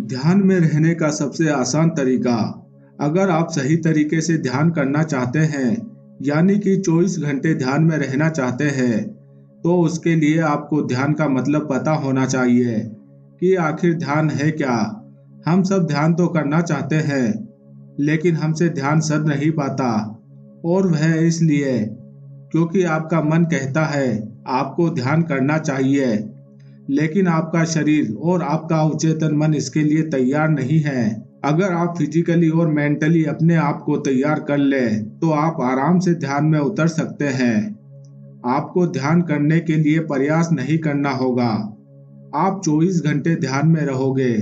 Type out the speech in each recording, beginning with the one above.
ध्यान में रहने का सबसे आसान तरीका। अगर आप सही तरीके से ध्यान करना चाहते हैं, यानी कि 24 घंटे ध्यान में रहना चाहते हैं, तो उसके लिए आपको ध्यान का मतलब पता होना चाहिए कि आखिर ध्यान है क्या। हम सब ध्यान तो करना चाहते हैं, लेकिन हमसे ध्यान सर नहीं पाता, और वह इसलिए क्योंकि आपका मन कहता है आपको ध्यान करना चाहिए, लेकिन आपका शरीर और आपका अवचेतन मन इसके लिए तैयार नहीं है। अगर आप फिजिकली और मेंटली अपने आप को तैयार कर ले, तो आप आराम से ध्यान में उतर सकते हैं। आपको ध्यान करने के लिए प्रयास नहीं करना होगा। आप 24 घंटे ध्यान में रहोगे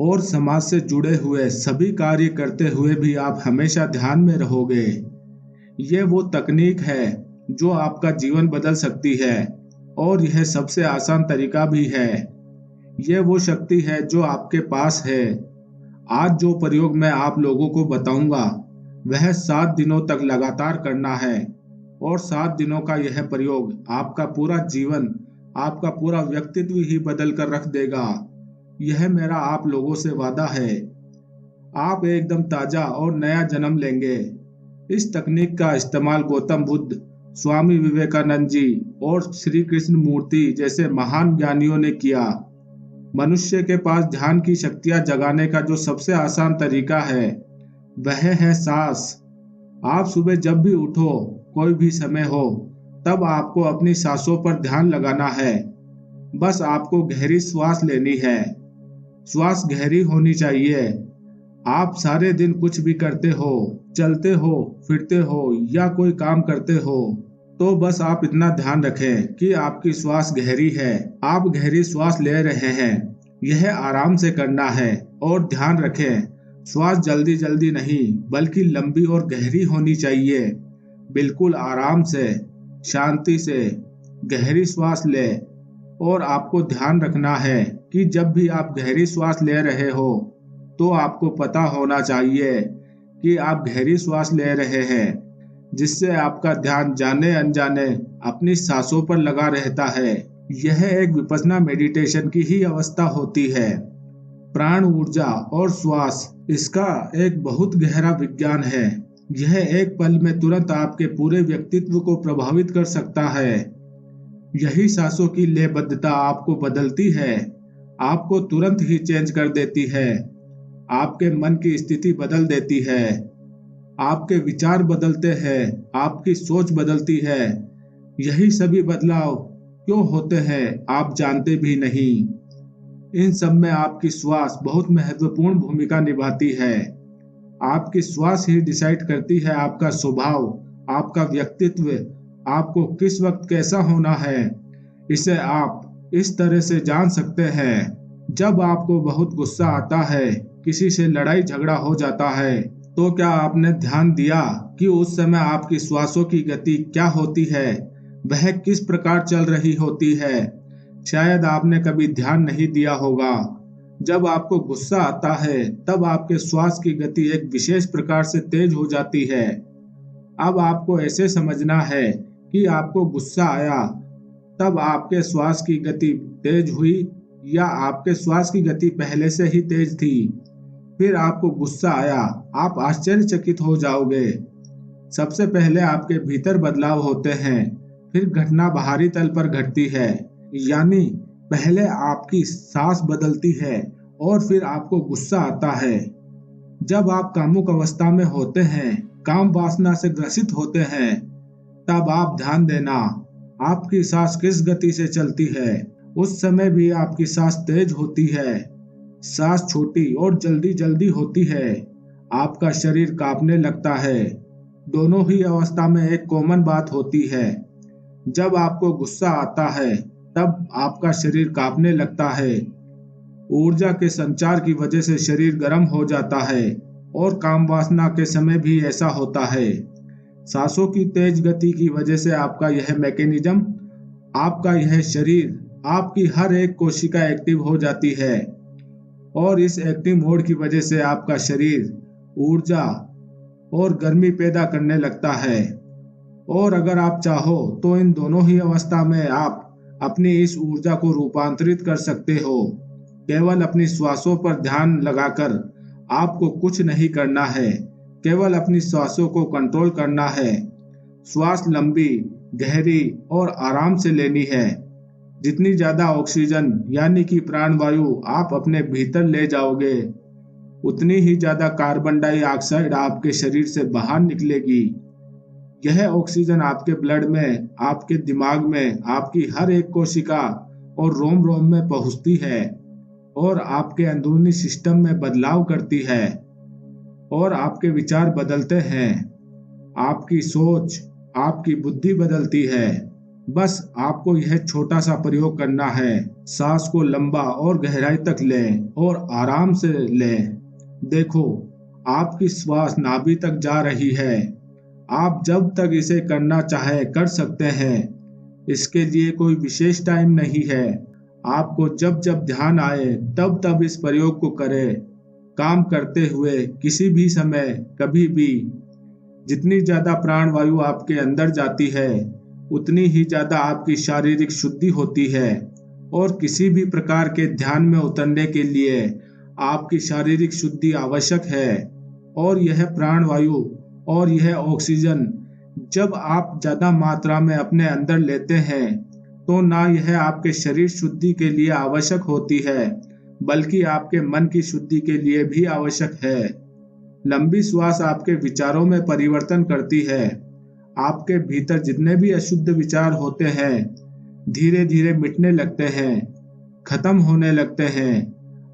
और समाज से जुड़े हुए सभी कार्य करते हुए भी आप हमेशा ध्यान में रहोगे। ये वो तकनीक है जो आपका जीवन बदल सकती है, और यह सबसे आसान तरीका भी है। यह वो शक्ति है जो आपके पास है। आज जो प्रयोग मैं आप लोगों को बताऊंगा, वह 7 दिनों तक लगातार करना है, और 7 दिनों का यह प्रयोग आपका पूरा जीवन, आपका पूरा व्यक्तित्व ही बदल कर रख देगा। यह मेरा आप लोगों से वादा है। आप एकदम ताजा और नया जन्म लेंगे। इस तकनीक का इस्तेमाल गौतम बुद्ध, स्वामी विवेकानंद जी और श्री कृष्ण मूर्ति जैसे महान ज्ञानियों ने किया। मनुष्य के पास ध्यान की शक्तियां जगाने का जो सबसे आसान तरीका है, वह है सांस। आप सुबह जब भी उठो, कोई भी समय हो, तब आपको अपनी सांसों पर ध्यान लगाना है। बस आपको गहरी श्वास लेनी है। श्वास गहरी होनी चाहिए। आप सारे दिन कुछ भी करते हो, चलते हो, फिरते हो या कोई काम करते हो, तो बस आप इतना ध्यान रखें कि आपकी श्वास गहरी है, आप गहरी श्वास ले रहे हैं। यह आराम से करना है, और ध्यान रखें, श्वास जल्दी जल्दी नहीं बल्कि लंबी और गहरी होनी चाहिए। बिल्कुल आराम से, शांति से गहरी श्वास ले। और आपको ध्यान रखना है कि जब भी आप गहरी श्वास ले रहे हो, तो आपको पता होना चाहिए कि आप गहरी श्वास ले रहे हैं, जिससे आपका ध्यान जाने अनजाने अपनी सांसों पर लगा रहता है। यह एक विपश्यना मेडिटेशन की ही अवस्था होती है। प्राण ऊर्जा और श्वास, इसका एक बहुत गहरा विज्ञान है। यह एक पल में तुरंत आपके पूरे व्यक्तित्व को प्रभावित कर सकता है। यही सांसों की लयबद्धता आपको बदलती है, आपको तुरंत ही चेंज कर देती है। आपके मन की स्थिति बदल देती है, आपके विचार बदलते हैं, आपकी सोच बदलती है। यही सभी बदलाव क्यों होते हैं आप जानते भी नहीं। इन सब में आपकी श्वास बहुत महत्वपूर्ण भूमिका निभाती है। आपकी श्वास ही डिसाइड करती है आपका स्वभाव, आपका व्यक्तित्व, आपको किस वक्त कैसा होना है। इसे आप इस तरह से जान सकते हैं। जब आपको बहुत गुस्सा आता है, किसी से लड़ाई झगड़ा हो जाता है, तो क्या आपने ध्यान दिया कि उस समय आपकी श्वासों की गति क्या होती है, वह किस प्रकार चल रही होती है। शायद आपने कभी ध्यान नहीं दिया होगा। जब आपको गुस्सा आता है, तब आपके श्वास की गति एक विशेष प्रकार से तेज हो जाती है। अब आपको ऐसे समझना है कि आपको गुस्सा आया, तब आपके श्वास की गति तेज हुई, या आपके श्वास की गति पहले से ही तेज थी। फिर आपको गुस्सा आया, आप आश्चर्यचकित हो जाओगे। सबसे पहले आपके भीतर बदलाव होते हैं, फिर घटना बाहरी तल पर घटती है। यानी पहले आपकी सांस बदलती है, और फिर आपको गुस्सा आता है। जब आप कामुक अवस्था में होते हैं, काम वासना से ग्रसित होते हैं, तब आप ध्यान देना, आपकी सांस किस गति से चलती है। उस समय भी आपकी सांस तेज होती है, सांस छोटी और जल्दी जल्दी होती है, आपका शरीर कांपने लगता है। दोनों ही अवस्था में एक कॉमन बात होती है। जब आपको गुस्सा आता है, तब आपका शरीर कांपने लगता है। ऊर्जा के संचार की वजह से शरीर गर्म हो जाता है, और काम वासना के समय भी ऐसा होता है। सांसों की तेज गति की वजह से आपका यह मैकेनिज्म, आपका यह शरीर, आपकी हर एक कोशिका एक्टिव हो जाती है, और इस एक्टिव मोड की वजह से आपका शरीर ऊर्जा और गर्मी पैदा करने लगता है। और अगर आप चाहो तो इन दोनों ही अवस्था में आप अपनी इस ऊर्जा को रूपांतरित कर सकते हो। केवल अपनी श्वासों पर ध्यान लगाकर आपको कुछ नहीं करना है, केवल अपनी श्वासों को कंट्रोल करना है। श्वास लंबी, गहरी और आराम से लेनी है। जितनी ज्यादा ऑक्सीजन यानी कि प्राणवायु आप अपने भीतर ले जाओगे, उतनी ही ज्यादा कार्बन डाइऑक्साइड आपके शरीर से बाहर निकलेगी। यह ऑक्सीजन आपके ब्लड में, आपके दिमाग में, आपकी हर एक कोशिका और रोम रोम में पहुंचती है और आपके अंदरूनी सिस्टम में बदलाव करती है और आपके विचार बदलते हैं। आपकी सोच, आपकी बुद्धि बदलती है। बस आपको यह छोटा सा प्रयोग करना है। सांस को लंबा और गहराई तक लें और आराम से लें। देखो, आपकी श्वास नाभि तक जा रही है। आप जब तक इसे करना चाहे कर सकते हैं। इसके लिए कोई विशेष टाइम नहीं है। आपको जब जब ध्यान आए तब तब इस प्रयोग को करें। काम करते हुए, किसी भी समय, कभी भी। जितनी ज्यादा प्राणवायु आपके अंदर जाती है, उतनी ही ज्यादा आपकी शारीरिक शुद्धि होती है। और किसी भी प्रकार के ध्यान में उतरने के लिए आपकी शारीरिक शुद्धि आवश्यक है। और यह प्राणवायु और यह ऑक्सीजन जब आप ज्यादा मात्रा में अपने अंदर लेते हैं, तो ना यह आपके शरीर शुद्धि के लिए आवश्यक होती है, बल्कि आपके मन की शुद्धि के लिए भी आवश्यक है। लंबी श्वास आपके विचारों में परिवर्तन करती है। आपके भीतर जितने भी अशुद्ध विचार होते हैं, धीरे धीरे मिटने लगते हैं, खत्म होने लगते हैं।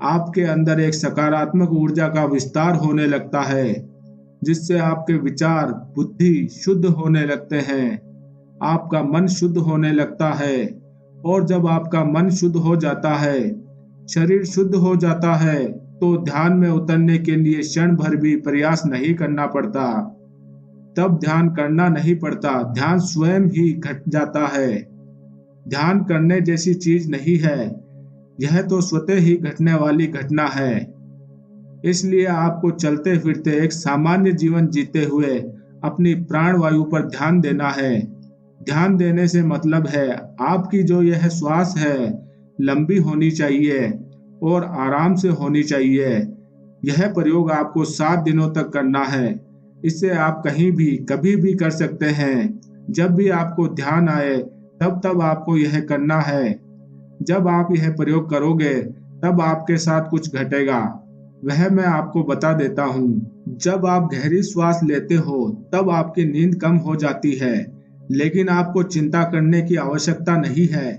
आपके अंदर एक सकारात्मक ऊर्जा का विस्तार होने लगता है, जिससे आपके विचार, बुद्धि शुद्ध होने लगते हैं। आपका मन शुद्ध होने लगता है। और जब आपका मन शुद्ध हो जाता है, शरीर शुद्ध हो जाता है, तो ध्यान में उतरने के लिए क्षण भर भी प्रयास नहीं करना पड़ता। तब ध्यान करना नहीं पड़ता, ध्यान स्वयं ही घट जाता है। ध्यान करने जैसी चीज नहीं है, यह तो स्वतः ही घटने वाली घटना है। इसलिए आपको चलते फिरते एक सामान्य जीवन जीते हुए अपनी प्राणवायु पर ध्यान देना है। ध्यान देने से मतलब है आपकी जो यह श्वास है, लंबी होनी चाहिए और आराम से होनी चाहिए। यह प्रयोग आपको 7 दिनों तक करना है। इसे आप कहीं भी, कभी भी कर सकते हैं। जब भी आपको ध्यान आए तब तब आपको यह करना है। जब आप यह प्रयोग करोगे तब आपके साथ कुछ घटेगा, वह मैं आपको बता देता हूँ। जब आप गहरी श्वास लेते हो तब आपकी नींद कम हो जाती है, लेकिन आपको चिंता करने की आवश्यकता नहीं है।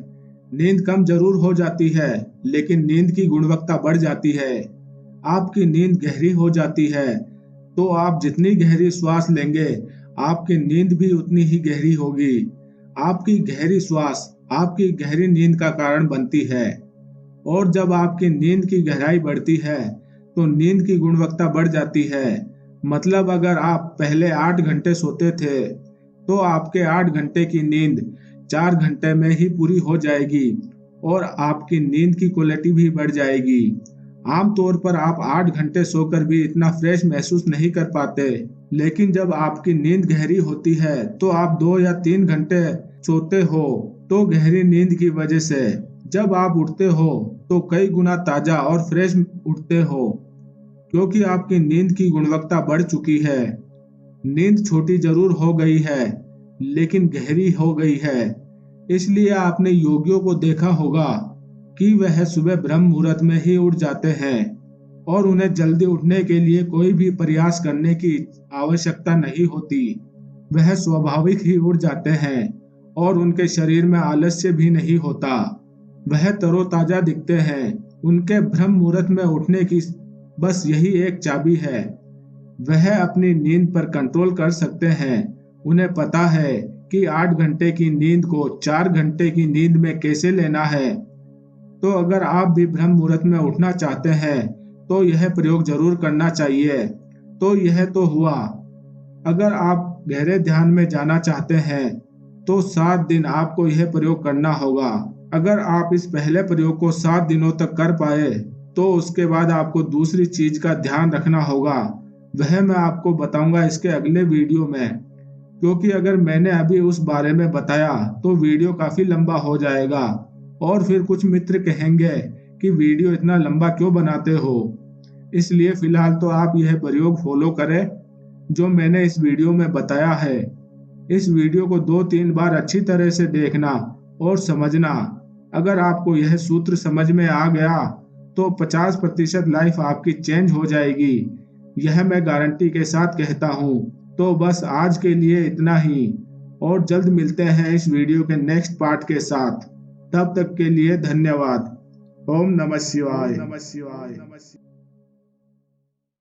नींद कम जरूर हो जाती है, लेकिन नींद की गुणवत्ता बढ़ जाती है। आपकी नींद गहरी हो जाती है, तो आप जितनी गहरी श्वास लेंगे, आपकी नींद भी उतनी ही गहरी होगी। आपकी गहरी श्वास आपकी गहरी नींद का कारण बनती है। और जब आपकी नींद की गहराई बढ़ती है, तो नींद की गुणवत्ता बढ़ जाती है। मतलब अगर आप पहले 8 घंटे सोते थे, तो आपके 8 घंटे की नींद 4 घंटे में ही पूरी हो जाएगी और आपकी नींद की क्वालिटी भी बढ़ जाएगी। आमतौर पर आप 8 घंटे सोकर भी इतना फ्रेश महसूस नहीं कर पाते, लेकिन जब आपकी नींद गहरी होती है तो आप 2 या 3 घंटे सोते हो, तो गहरी नींद की वजह से जब आप उठते हो तो कई गुना ताजा और फ्रेश उठते हो, क्योंकि आपकी नींद की गुणवत्ता बढ़ चुकी है। नींद छोटी जरूर हो गई है, लेकिन गहरी हो गई है। इसलिए आपने योगियों को देखा होगा कि वह सुबह ब्रह्म मुहूर्त में ही उठ जाते हैं और उन्हें जल्दी उठने के लिए कोई भी प्रयास करने की आवश्यकता नहीं होती। वह स्वाभाविक ही उठ जाते हैं और उनके शरीर में आलस्य भी नहीं होता। वह तरोताजा दिखते हैं। उनके ब्रह्म मुहूर्त में उठने की बस यही एक चाबी है। वह अपनी नींद पर कंट्रोल कर सकते हैं। उन्हें पता है कि 8 घंटे की नींद को 4 घंटे की नींद में कैसे लेना है। तो अगर आप भी ब्रह्म मुहूर्त में उठना चाहते हैं तो यह प्रयोग जरूर करना चाहिए। तो यह तो हुआ। अगर आप गहरे ध्यान में जाना चाहते हैं तो 7 दिन आपको यह प्रयोग करना होगा। अगर आप इस पहले प्रयोग को 7 दिनों तक कर पाए तो उसके बाद आपको दूसरी चीज का ध्यान रखना होगा। वह मैं आपको बताऊंगा इसके अगले वीडियो में, क्योंकि अगर मैंने अभी उस बारे में बताया तो वीडियो काफी लंबा हो जाएगा और फिर कुछ मित्र कहेंगे कि वीडियो इतना लंबा क्यों बनाते हो। इसलिए फिलहाल तो आप यह प्रयोग फॉलो करें जो मैंने इस वीडियो में बताया है। इस वीडियो को 2-3 बार अच्छी तरह से देखना और समझना। अगर आपको यह सूत्र समझ में आ गया तो 50% लाइफ आपकी चेंज हो जाएगी। यह मैं गारंटी के साथ कहता हूँ। तो बस आज के लिए इतना ही, और जल्द मिलते हैं इस वीडियो के नेक्स्ट पार्ट के साथ। तब तक के लिए धन्यवाद। ओम नमः शिवाय।